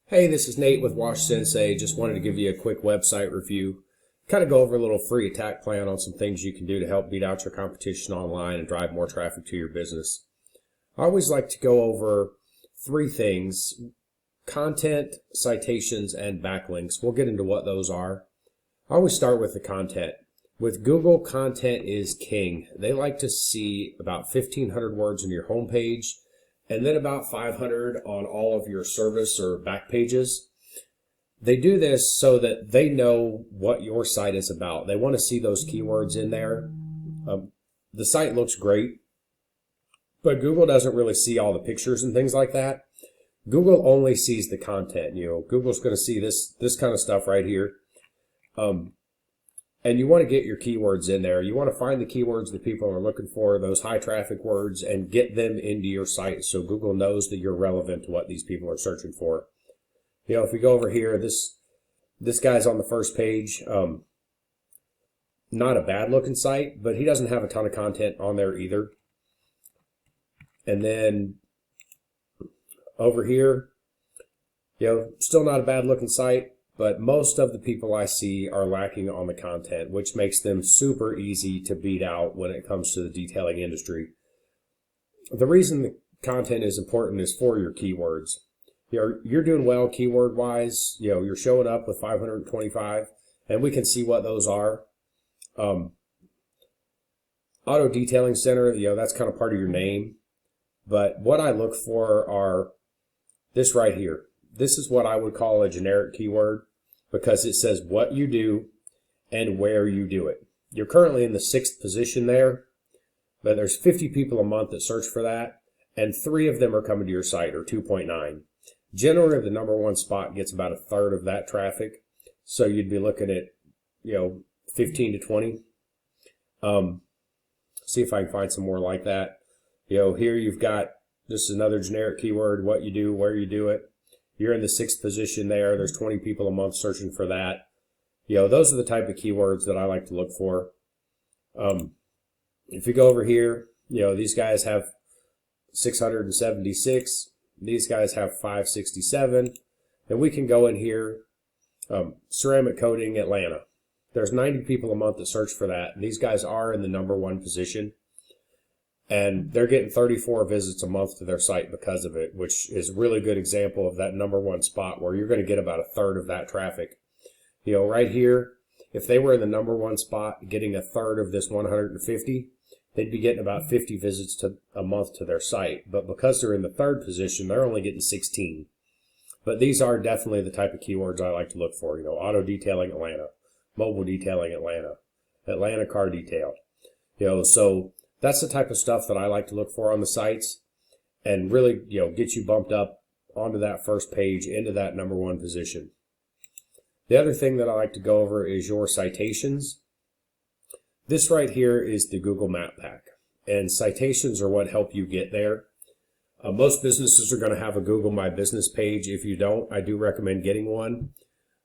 Hey, this is Nate with Wash Sensei. Just wanted to give you a quick website review. Kind of go over a little free attack plan on some things you can do to help beat out your competition online and drive more traffic to your business. I always like to go over three things: content, citations, and backlinks. We'll get into what those are. I always start with the content. With Google, content is king. They like to see about 1,500 words on your homepage and then about 500 on all of your service or back pages. They do this so that they know what your site is about. They want to see those keywords in there. The site looks great, but Google doesn't really see all the pictures and things like that. Google only sees the content. Google's going to see this kind of stuff right here. And you want to get your keywords in there. You want to find the keywords that people are looking for, those high traffic words, and get them into your site so Google knows that you're relevant to what these people are searching for. If we go over here, this guy's on the first page. Not a bad looking site, but he doesn't have a ton of content on there either. And then over here, still not a bad looking site, but most of the people I see are lacking on the content, which makes them super easy to beat out when it comes to the detailing industry. The reason the content is important is for your keywords. You're doing well keyword wise. You're showing up with 525, and we can see what those are. Auto Detailing Center, that's kind of part of your name. But what I look for are this right here. This is what I would call a generic keyword because it says what you do and where you do it. You're currently in the 6th position there, but there's 50 people a month that search for that, and 3 of them are coming to your site, or 2.9. Generally, the number 1 spot gets about a third of that traffic, so you'd be looking at 15 to 20. See if I can find some more like that. Here you've got, this is another generic keyword: what you do, where you do it. You're in the 6th position there. There's 20 people a month searching for that. Those are the type of keywords that I like to look for. If you go over here, these guys have 676. These guys have 567. And we can go in here, ceramic coating Atlanta. There's 90 people a month that search for that. And these guys are in the number 1 position. And they're getting 34 visits a month to their site because of it, which is a really good example of that number 1 spot where you're going to get about a third of that traffic. Right here, if they were in the number 1 spot getting a third of this 150, they'd be getting about 50 visits a month to their site. But because they're in the 3rd position, they're only getting 16. But these are definitely the type of keywords I like to look for. Auto detailing Atlanta, mobile detailing Atlanta, Atlanta car detailed. So that's the type of stuff that I like to look for on the sites and really, get you bumped up onto that first page, into that number 1 position. The other thing that I like to go over is your citations. This right here is the Google Map Pack, and citations are what help you get there. Most businesses are going to have a Google My Business page. If you don't, I do recommend getting one.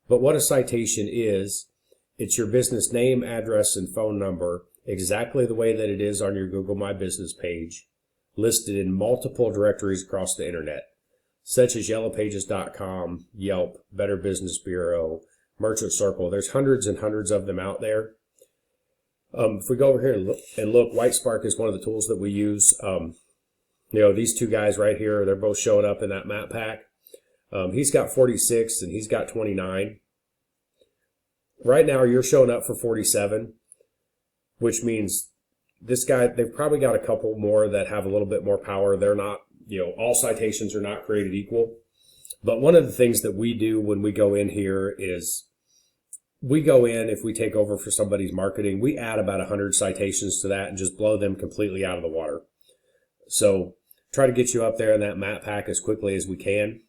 But what a citation is, it's your business name, address, and phone number, exactly the way that it is on your Google My Business page, listed in multiple directories across the internet, such as yellowpages.com, Yelp, Better Business Bureau, Merchant Circle. There's hundreds and hundreds of them out there. If we go over here and look, Whitespark is one of the tools that we use. These 2 guys right here, they're both showing up in that map pack. He's got 46 and he's got 29. Right now, you're showing up for 47. Which means this guy, they've probably got a couple more that have a little bit more power. They're not, all citations are not created equal. But one of the things that we do when we go in here is we go in, if we take over for somebody's marketing, we add about 100 citations to that and just blow them completely out of the water. So try to get you up there in that map pack as quickly as we can.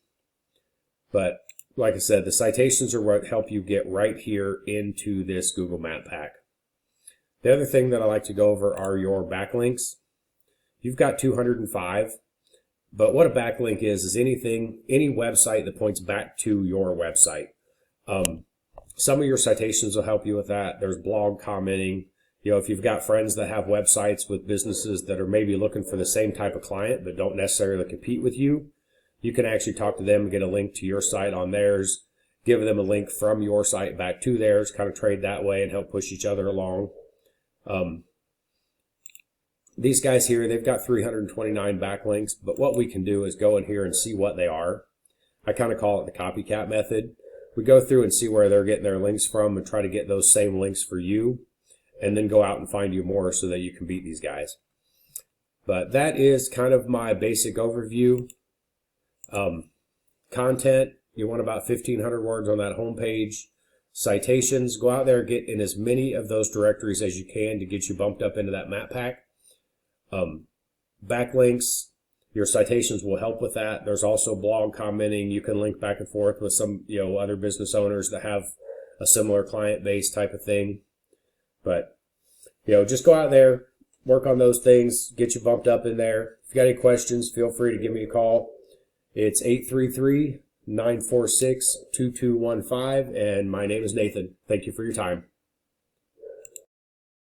But like I said, the citations are what help you get right here into this Google Map Pack. The other thing that I like to go over are your backlinks. You've got 205, but what a backlink is any website that points back to your website. Some of your citations will help you with that. There's blog commenting. If you've got friends that have websites with businesses that are maybe looking for the same type of client but don't necessarily compete with you, you can actually talk to them and get a link to your site on theirs, give them a link from your site back to theirs, kind of trade that way and help push each other along. These guys here, they've got 329 backlinks, but what we can do is go in here and see what they are. I kind of call it the copycat method. We go through and see where they're getting their links from and try to get those same links for you, and then go out and find you more so that you can beat these guys. But that is kind of my basic overview. Content, you want about 1,500 words on that homepage. Citations, go out there, get in as many of those directories as you can to get you bumped up into that map pack. Backlinks, your citations will help with that. There's also blog commenting. You can link back and forth with some, other business owners that have a similar client base type of thing. But, just go out there, work on those things, get you bumped up in there. If you got any questions, feel free to give me a call. It's 833-946-2215, and my name is Nathan. Thank you for your time.